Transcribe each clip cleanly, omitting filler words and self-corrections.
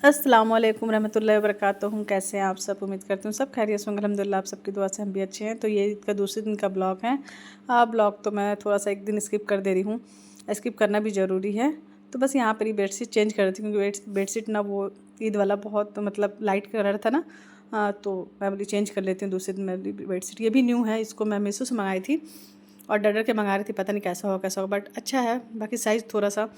अस्सलामुअलैकुम रहमतुल्लाहि वबरकातुहू। कैसे हैं आप सब? उम्मीद करती हूँ सब खैरियत से होंगे। अल्हम्दुलिल्लाह आप सबकी दुआ से हम भी अच्छे हैं। तो ये ईद का दूसरे दिन का ब्लॉग है। ब्लॉग तो मैं थोड़ा सा एक दिन स्किप कर दे रही हूँ, स्किप करना भी ज़रूरी है। तो बस यहाँ पर ही बेडशीट चेंज कर रही थी क्योंकि बेडशीट ना वो ईद वाला बहुत मतलब लाइट कलर था ना। तो मैं बोली चेंज कर लेती हूँ दूसरे दिन। मैं बेडशीट ये भी न्यू है, इसको मैं मीशो से मंगाई थी और डर के मंगा रही थी, पता नहीं कैसा होगा बट अच्छा है। बाकी साइज़ थोड़ा सा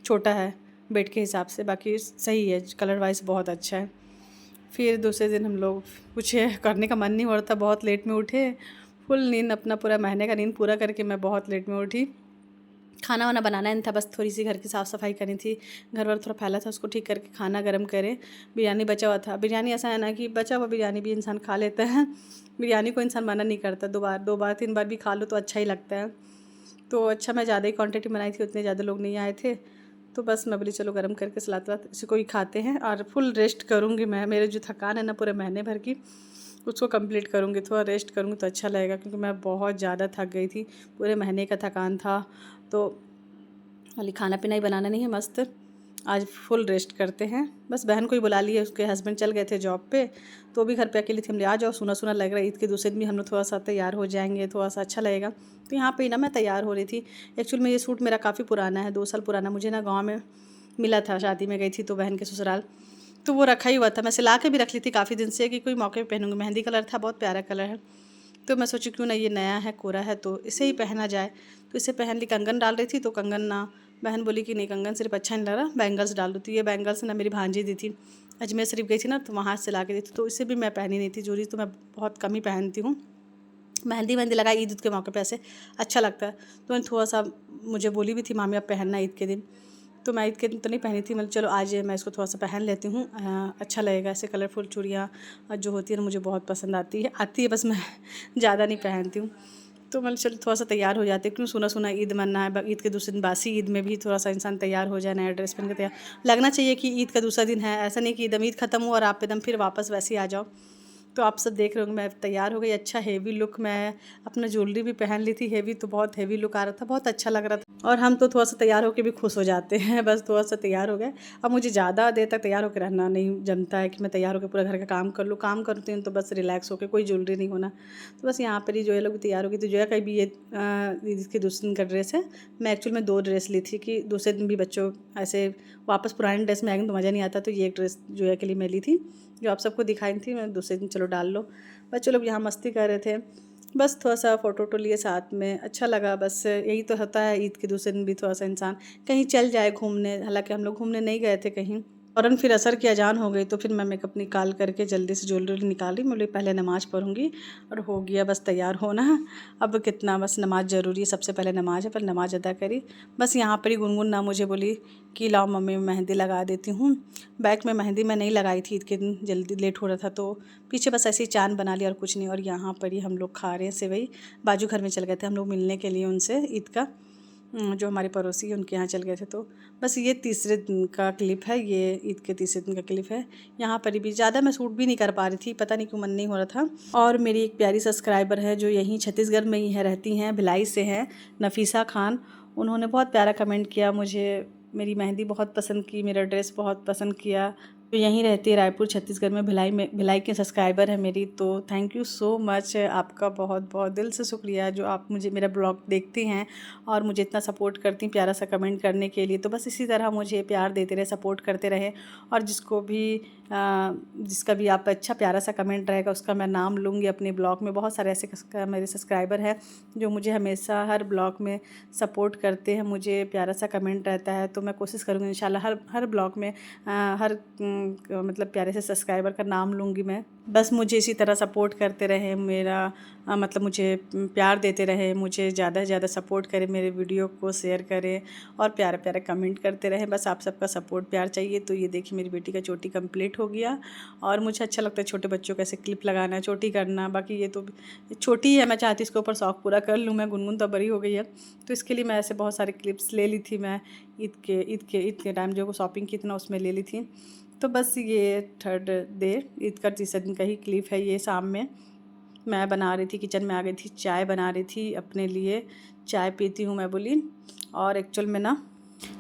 छोटा है बेड के हिसाब से, बाकी सही है, कलर वाइज बहुत अच्छा है। फिर दूसरे दिन हम लोग कुछ करने का मन नहीं हो रहा था, बहुत लेट में उठे। फुल नींद, अपना पूरा महीने का नींद पूरा करके मैं बहुत लेट में उठी। खाना वाना बनाना नहीं था, बस थोड़ी सी घर की साफ़ सफाई करनी थी। घर वर थोड़ा फैला था, उसको ठीक करके खाना गर्म करे। बिरयानी बचा हुआ था। बिरयानी ऐसा है ना कि बचा हुआ बिरयानी भी इंसान खा लेता है। बिरयानी को इंसान मना नहीं करता, दो बार 3 बार भी खा लो तो अच्छा ही लगता है। तो अच्छा मैं ज़्यादा ही क्वांटिटी बनाई थी, उतने ज़्यादा लोग नहीं आए थे। तो बस मैं बोली चलो गर्म करके सलाद वलाद इसी को ही खाते हैं और फुल रेस्ट करूँगी मैं। मेरे जो थकान है ना पूरे महीने भर की, उसको कंप्लीट करूँगी। थोड़ा रेस्ट करूँगी तो अच्छा लगेगा क्योंकि मैं बहुत ज़्यादा थक गई थी, पूरे महीने का थकान था। तो खाली खाना पीना ही बनाना नहीं है, मस्त आज फुल रेस्ट करते हैं। बस बहन को ही बुला लिए, उसके हस्बैंड चल गए थे जॉब पे, तो भी घर पे अकेली थी। हमने आ जाओ, सुना सुना लग रहा है, ईद के दूसरे दिन भी हम लोग थोड़ा सा तैयार हो जाएंगे, थोड़ा सा अच्छा लगेगा। तो यहाँ पे ही ना मैं तैयार हो रही थी। एक्चुअल में ये सूट मेरा काफ़ी पुराना है, 2 साल पुराना। मुझे ना गाँव में मिला था, शादी में गई थी तो बहन के ससुराल, तो वो रखा ही हुआ था। मैं सिला के भी रख ली थी काफ़ी दिन से कि कोई मौके पे पहनूंगी। मेहंदी कलर था, बहुत प्यारा कलर है। तो मैं सोची क्यों ना, ये नया है, कोरा है, तो इसे ही पहना जाए। तो इसे पहन ली। कंगन डाल रही थी तो कंगन ना, बहन बोली कि नहीं कंगन सिर्फ अच्छा नहीं लग रहा, बैंगल्स डाल दो। तो ये बैंगल्स ना मेरी भांजी दी थी, अजमेर शरीफ गई थी ना तो वहाँ से ला के दी थी। तो इसे भी मैं पहनी नहीं थी, जूरी तो मैं बहुत कम ही पहनती हूँ। मेहंदी लगाई ईद के मौके पे, ऐसे अच्छा लगता है। तो थोड़ा सा मुझे बोली भी थी मामी अब पहनना ईद के दिन। तो मैं ईद के दिन तो नहीं पहनी थी, मतलब चलो आज मैं इसको थोड़ा सा पहन लेती हूँ, अच्छा लगेगा। ऐसे कलरफुल चूड़ियाँ जो होती है ना मुझे बहुत पसंद आती है, बस मैं ज़्यादा नहीं पहनती हूँ। तो मतलब चलो थोड़ा सा तैयार हो जाते, क्यों सुना सुना ईद मनना है। ईद के दूसरे दिन बासी ईद में भी थोड़ा सा इंसान तैयार हो जाए, नया ड्रेस पहन के तैयार लगना चाहिए कि ईद का दूसरा दिन है। ऐसा नहीं कि एकदम ईद ख़त्म हो और आप एकदम फिर वापस वैसे ही आ जाओ। तो आप सब देख रहे होंगे मैं तैयार हो गई, अच्छा हेवी लुक। मैं अपना ज्वेलरी भी पहन ली थी हेवी, तो बहुत हेवी लुक आ रहा था, बहुत अच्छा लग रहा था। और हम तो थोड़ा सा तैयार होकर भी खुश हो जाते हैं। बस थोड़ा सा तैयार हो गए। अब मुझे ज़्यादा देर तक तैयार होकर रहना नहीं जमता है कि मैं तैयार होकर पूरा घर का काम कर लूँ। काम करती हूँ तो बस रिलैक्स होकर, कोई ज्वेलरी नहीं होना। तो बस यहाँ पर ही जो है लोग तैयार हो गई। तो जो है कहीं भी ये इसके दूसरे दिन का ड्रेस है। मैं एक्चुअल में 2 ड्रेस ली थी कि दूसरे दिन भी बच्चों ऐसे वापस पुराने ड्रेस में आएंगे तो मज़ा नहीं आता। तो ये एक ड्रेस जो है के लिए मैं ली थी, जो आप सबको दिखाई थी। मैं दूसरे दिन चलो डाल लो। बच्चे लोग यहाँ मस्ती कर रहे थे, बस थोड़ा सा फ़ोटो वोटो लिए साथ में, अच्छा लगा। बस यही तो होता है, ईद के दूसरे दिन भी थोड़ा सा इंसान कहीं चल जाए घूमने। हालांकि हम लोग घूमने नहीं गए थे कहीं। फ़ौरन फिर असर की अजान हो गई तो फिर मैं मेकअप निकाल करके जल्दी से ज्वेलरी निकाली। मैं बोली पहले नमाज़ पढ़ूंगी और हो गया बस तैयार होना। अब कितना, बस नमाज़ ज़रूरी है, सबसे पहले नमाज़ है, पर नमाज़ अदा करी। बस यहाँ पर ही गुनगुन ना मुझे बोली कि लाओ मम्मी मैं मेहंदी लगा देती हूँ। बैक में मेहंदी मैं नहीं लगाई थी ईद के दिन, जल्दी लेट हो रहा था तो पीछे बस ऐसे ही चाँद बना लिया और कुछ नहीं। और यहाँ पर ही हम लोग खा रहे हैं सेवई। बाजू घर में चल गए थे हम लोग मिलने के लिए उनसे, ईद का जो हमारे पड़ोसी है उनके यहाँ चल गए थे। तो बस ये तीसरे दिन का क्लिप है, ये ईद के तीसरे दिन का क्लिप है। यहाँ पर भी ज़्यादा मैं शूट भी नहीं कर पा रही थी, पता नहीं क्यों मन नहीं हो रहा था। और मेरी एक प्यारी सब्सक्राइबर है जो यहीं छत्तीसगढ़ में ही है, रहती हैं, भिलाई से हैं, नफीसा खान। उन्होंने बहुत प्यारा कमेंट किया, मुझे मेरी मेहंदी बहुत पसंद की, मेरा ड्रेस बहुत पसंद किया। तो यहीं रहती है रायपुर छत्तीसगढ़ में, भिलाई के सब्सक्राइबर है मेरी। तो थैंक यू सो मच, आपका बहुत बहुत दिल से शुक्रिया जो आप मुझे मेरा ब्लॉग देखती हैं और मुझे इतना सपोर्ट करती हैं प्यारा सा कमेंट करने के लिए। तो बस इसी तरह मुझे प्यार देते रहे, सपोर्ट करते रहे। और जिसका भी आप अच्छा प्यारा सा कमेंट रहेगा उसका मैं नाम लूँगी अपने ब्लॉग में। बहुत सारे ऐसे मेरे सब्सक्राइबर हैं जो मुझे हमेशा हर ब्लॉग में सपोर्ट करते हैं, मुझे प्यारा सा कमेंट रहता है। तो मैं कोशिश करूँगी इंशाल्लाह हर ब्लॉग में मतलब प्यारे से सब्सक्राइबर का नाम लूँगी मैं। बस मुझे इसी तरह सपोर्ट करते रहे, मेरा मतलब मुझे प्यार देते रहे, मुझे ज़्यादा से ज़्यादा सपोर्ट करें, मेरे वीडियो को शेयर करें और प्यारा प्यारा कमेंट करते रहें। बस आप सबका सपोर्ट प्यार चाहिए। तो ये देखिए मेरी बेटी का चोटी कंप्लीट हो गया और मुझे अच्छा लगता है छोटे बच्चों को ऐसे क्लिप लगाना, चोटी करना। बाकी ये तो छोटी है, मैं चाहती इसके ऊपर शौक पूरा कर लूँ मैं। गुनगुन तो बड़ी हो गई है तो इसके लिए मैं ऐसे बहुत सारे क्लिप्स ले ली थी मैं ईद के टाइम जो शॉपिंग की थी ना उसमें ले ली थी। तो बस ये थर्ड डे ईद का तीसरे दिन का ही क्लिप है। ये शाम में मैं बना रही थी, किचन में आ गई थी, चाय बना रही थी अपने लिए। चाय पीती हूँ मैं बोली। और एक्चुअल में ना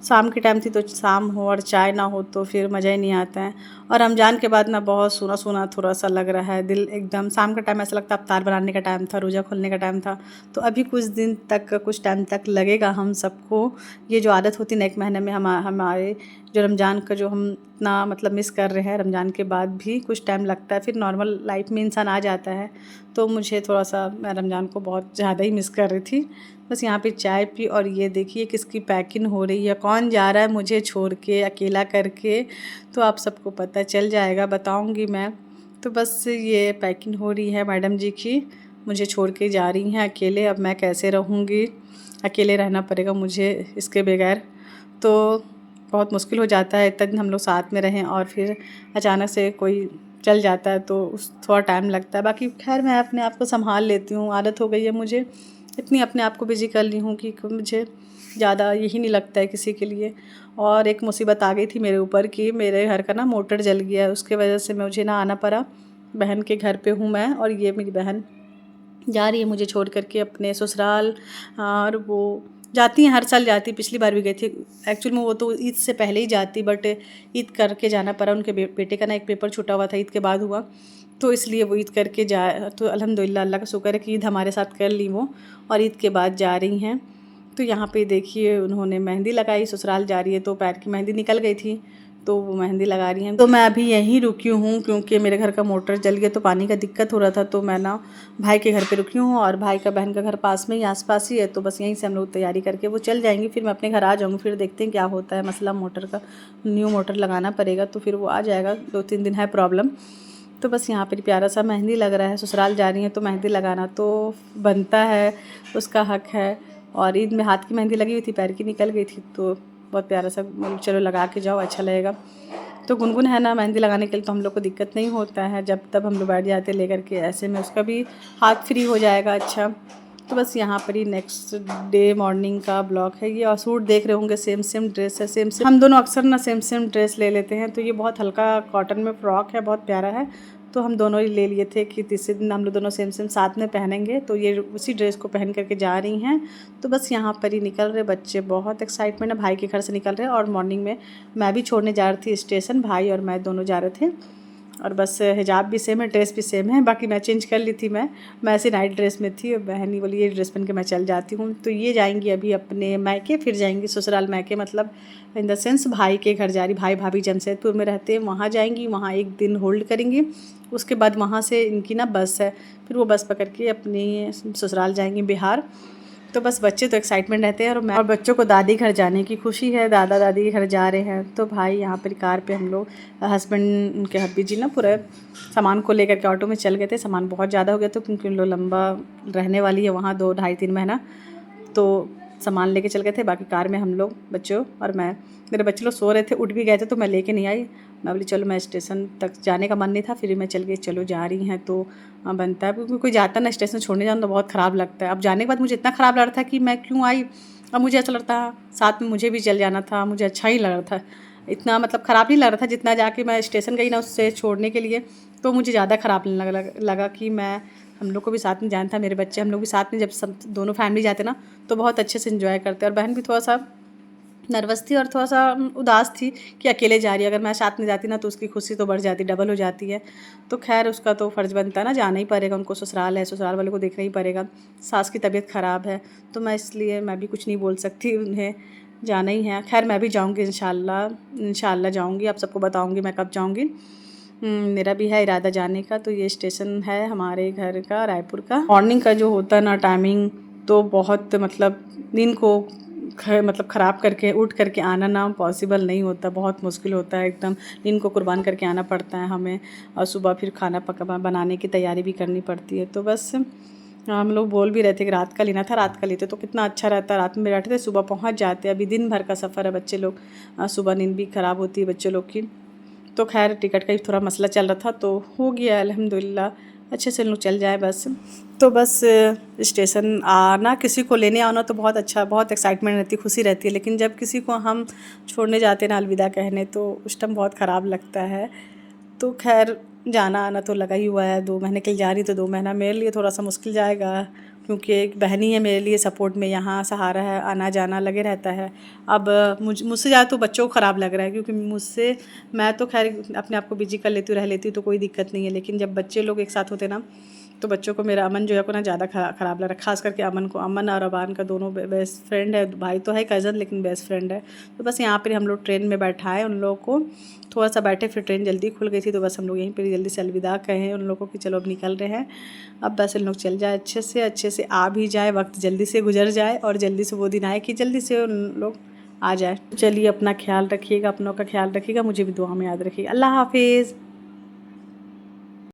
शाम के टाइम थी तो शाम हो और चाय ना हो तो फिर मज़ा ही नहीं आता है। और रमज़ान के बाद ना बहुत सूना सूना थोड़ा सा लग रहा है दिल एकदम। शाम का टाइम ऐसा लगता है अफ्तार बनाने का टाइम था, रोज़ा खोलने का टाइम था। तो अभी कुछ दिन तक, कुछ टाइम तक लगेगा हम सबको। ये जो आदत होती है ना 1 महीने में हमारे जो रमज़ान का जो हम इतना मतलब मिस कर रहे हैं, रमज़ान के बाद भी कुछ टाइम लगता है, फिर नॉर्मल लाइफ में इंसान आ जाता है। तो मुझे थोड़ा सा, मैं रमज़ान को बहुत ज़्यादा ही मिस कर रही थी। बस यहाँ पे चाय पी और ये देखिए किसकी पैकिंग हो रही है, कौन जा रहा है मुझे छोड़ के अकेला करके, तो आप सबको पता चल जाएगा, बताऊँगी मैं। तो बस ये पैकिंग हो रही है मैडम जी की, मुझे छोड़ के जा रही हैं अकेले। अब मैं कैसे रहूँगी, अकेले रहना पड़ेगा मुझे इसके बगैर। तो बहुत मुश्किल हो जाता है, इतने दिन हम लोग साथ में रहें और फिर अचानक से कोई चल जाता है तो उस थोड़ा टाइम लगता है। बाकी खैर मैं अपने आप को संभाल लेती हूँ, आदत हो गई है मुझे, इतनी अपने आप को बिज़ी कर ली हूँ कि मुझे ज़्यादा यही नहीं लगता है किसी के लिए। और एक मुसीबत आ गई थी मेरे ऊपर कि मेरे घर का ना मोटर जल गया, उसके वजह से मुझे ना आना पड़ा। बहन के घर पे हूँ मैं और ये मेरी बहन जा रही है मुझे छोड़ कर के अपने ससुराल। और वो जाती हैं, हर साल जाती, पिछली बार भी गई थी। एक्चुअल में वो तो ईद से पहले ही जाती, बट ईद करके जाना पड़ा, उनके बेटे का ना एक पेपर छूटा हुआ था, ईद के बाद हुआ, तो इसलिए वो ईद करके जा, तो अल्हम्दुलिल्लाह अल्लाह का शुक्र है कि ईद हमारे साथ कर ली वो, और ईद के बाद जा रही हैं। तो यहाँ पे देखिए उन्होंने मेहंदी लगाई, ससुराल जा रही है तो पैर की मेहंदी निकल गई थी, तो वो मेहंदी लगा रही हैं। तो मैं अभी यहीं रुकी हूँ क्योंकि मेरे घर का मोटर जल गया तो पानी का दिक्कत हो रहा था, तो मैं ना भाई के घर पे रुकी हूँ, और भाई का बहन का घर पास में ही, आसपास ही है, तो बस यहीं से हम लोग तैयारी करके वो चल जाएंगी, फिर मैं अपने घर आ जाऊँगी। फिर देखते हैं क्या होता है मसला, मोटर का न्यू मोटर लगाना पड़ेगा तो फिर वो आ जाएगा, 2-3 दिन है प्रॉब्लम। तो बस यहाँ पर प्यारा सा मेहंदी लग रहा है, ससुराल जा रही हैं तो मेहंदी लगाना तो बनता है, उसका हक है। और ईद में हाथ की मेहंदी लगी हुई थी, पैर की निकल गई थी, तो बहुत प्यारा सा, चलो लगा के जाओ अच्छा लगेगा। तो गुनगुन है ना मेहंदी लगाने के लिए, तो हम लोग को दिक्कत नहीं होता है, जब तब हम लोग बैठ जाते लेकर के, ऐसे में उसका भी हाथ फ्री हो जाएगा अच्छा। तो बस यहाँ पर ही नेक्स्ट डे मॉर्निंग का ब्लॉग है ये। और सूट देख रहे होंगे, सेम सेम ड्रेस है, सेम सेम, हम दोनों अक्सर ना सेम सेम ड्रेस ले लेते हैं। तो ये बहुत हल्का कॉटन में फ्रॉक है, बहुत प्यारा है, तो हम दोनों ही ले लिए थे कि तीसरे दिन हम लोग दोनों सेम सेम साथ में पहनेंगे, तो ये उसी ड्रेस को पहन करके जा रही हैं। तो बस यहाँ पर ही निकल रहे बच्चे, बहुत एक्साइटमेंट है, भाई के घर से निकल रहे हैं। और मॉर्निंग में मैं भी छोड़ने जा रही थी स्टेशन, भाई और मैं दोनों जा रहे थे। और बस हिजाब भी सेम है, ड्रेस भी सेम है, बाकी मैं चेंज कर ली थी, मैं ऐसे नाइट ड्रेस में थी, और बहन ही बोली ये ड्रेस पहन के मैं चल जाती हूँ। तो ये जाएंगी अभी अपने मायके, फिर जाएंगी ससुराल, मायके मतलब इन द सेंस भाई के घर जा रही, भाई भाभी जमशेदपुर में रहते हैं, वहाँ जाएंगी, वहाँ 1 दिन होल्ड करेंगी। उसके बाद वहाँ से इनकी ना बस है, फिर वो बस पकड़ के अपनी ससुराल जाएंगी बिहार। तो बस बच्चे तो एक्साइटमेंट रहते हैं, और बच्चों को दादी घर जाने की खुशी है, दादा दादी के घर जा रहे हैं। तो भाई यहाँ पर कार पे हम लोग, हस्बैंड उनके हब्बी जी ना पूरा सामान को लेकर के ऑटो में चल गए थे। सामान बहुत ज़्यादा हो गया तो क्योंकि उन लोग लंबा रहने वाली है वहाँ, 2 ढाई 3 महीना, तो सामान लेके चल गए थे। बाकी कार में हम लोग, बच्चों और मैं, मेरे बच्चे लोग सो रहे थे, उठ भी गए थे, तो मैं लेके नहीं आई। मैं बोली चलो, मैं स्टेशन तक जाने का मन नहीं था, फिर मैं चल गई, चलो जा रही हैं तो बनता है, क्योंकि कोई जाता ना स्टेशन छोड़ने जाना तो बहुत ख़राब लगता है। अब जाने के बाद मुझे इतना ख़राब लग रहा था कि मैं क्यों आई, अब मुझे ऐसा लगता साथ में मुझे भी चल जाना था, मुझे अच्छा ही लग रहा था, इतना मतलब ख़राब नहीं लग रहा था जितना जाके मैं स्टेशन गई ना उससे छोड़ने के लिए, तो मुझे ज़्यादा ख़राब लगा कि मैं, हम लोग को भी साथ में जाना था, मेरे बच्चे हम लोग भी साथ में, जब सब दोनों फैमिली जाते ना तो बहुत अच्छे से एंजॉय करते। और बहन भी थोड़ा सा नर्वस थी और थोड़ा सा उदास थी कि अकेले जा रही है, अगर मैं साथ में जाती ना तो उसकी खुशी तो बढ़ जाती, डबल हो जाती है। तो खैर उसका तो फ़र्ज़ बनता है ना, जाना ही पड़ेगा, उनको ससुराल है, ससुराल वाले को देखना ही पड़ेगा। सास की तबीयत ख़राब है तो मैं, इसलिए मैं भी कुछ नहीं बोल सकती, उन्हें जाना ही है। खैर मैं भी जाऊँगी इंशाल्लाह जाऊँगी, आप सबको बताऊँगी मैं कब जाऊँगी। मेरा भी है इरादा जाने का। तो ये स्टेशन है हमारे घर का, रायपुर का। मॉर्निंग का जो होता है ना टाइमिंग, तो बहुत मतलब नींद को मतलब ख़राब करके उठ करके आना ना पॉसिबल नहीं होता, बहुत मुश्किल होता है एकदम, नींद को कुर्बान करके आना पड़ता है हमें। और सुबह फिर खाना बनाने की तैयारी भी करनी पड़ती है। तो बस हम लोग बोल भी रहे थे कि रात का लेना था, रात का लेते तो कितना अच्छा रहता, रात में बैठते थे, सुबह पहुंच जाते। अभी दिन भर का सफ़र है, बच्चे लोग, सुबह नींद भी ख़राब होती है बच्चे लोग की। तो खैर टिकट का ही थोड़ा मसला चल रहा था, तो हो गया अल्हम्दुलिल्लाह, अच्छे से लोग चल जाए बस। तो बस स्टेशन आना, किसी को लेने आना तो बहुत अच्छा, बहुत एक्साइटमेंट रहती है, खुशी रहती है, लेकिन जब किसी को हम छोड़ने जाते ना अलविदा कहने, तो उस टाइम बहुत ख़राब लगता है। तो खैर जाना आना तो लगा ही हुआ है, 2 महीने के लिए जा रही तो 2 महीना मेरे लिए थोड़ा सा मुश्किल जाएगा, क्योंकि एक बहन ही है मेरे लिए सपोर्ट में, यहाँ सहारा है, आना जाना लगे रहता है। अब मुझसे ज़्यादा तो बच्चों को ख़राब लग रहा है, क्योंकि मुझसे मैं तो खैर अपने आप को बिजी कर लेती हूँ, रह लेती हूँ, तो कोई दिक्कत नहीं है, लेकिन जब बच्चे लोग एक साथ होते ना तो बच्चों को, मेरा अमन जो है को ना ज़्यादा ख़राब लग रहा है, खास करके अमन को। अमन और अबान का दोनों बेस्ट फ्रेंड है, भाई तो है कज़न लेकिन बेस्ट फ्रेंड है। तो बस यहाँ पर हम लोग ट्रेन में बैठाए उन लोगों को, थोड़ा सा बैठे, फिर ट्रेन जल्दी खुल गई थी, तो बस हम लोग यहीं पर जल्दी से अलविदा कहे उन लोगों की, चलो अब निकल रहे हैं। अब बस इन लोग चल जाए अच्छे से आ भी जाए, वक्त जल्दी से गुजर जाए और जल्दी से वो दिन आए कि जल्दी से उन लोग आ जाए। चलिए अपना ख्याल रखिएगा, अपनों का ख्याल रखिएगा, मुझे भी दुआ में याद रखिएगा। अल्लाह हाफिज़।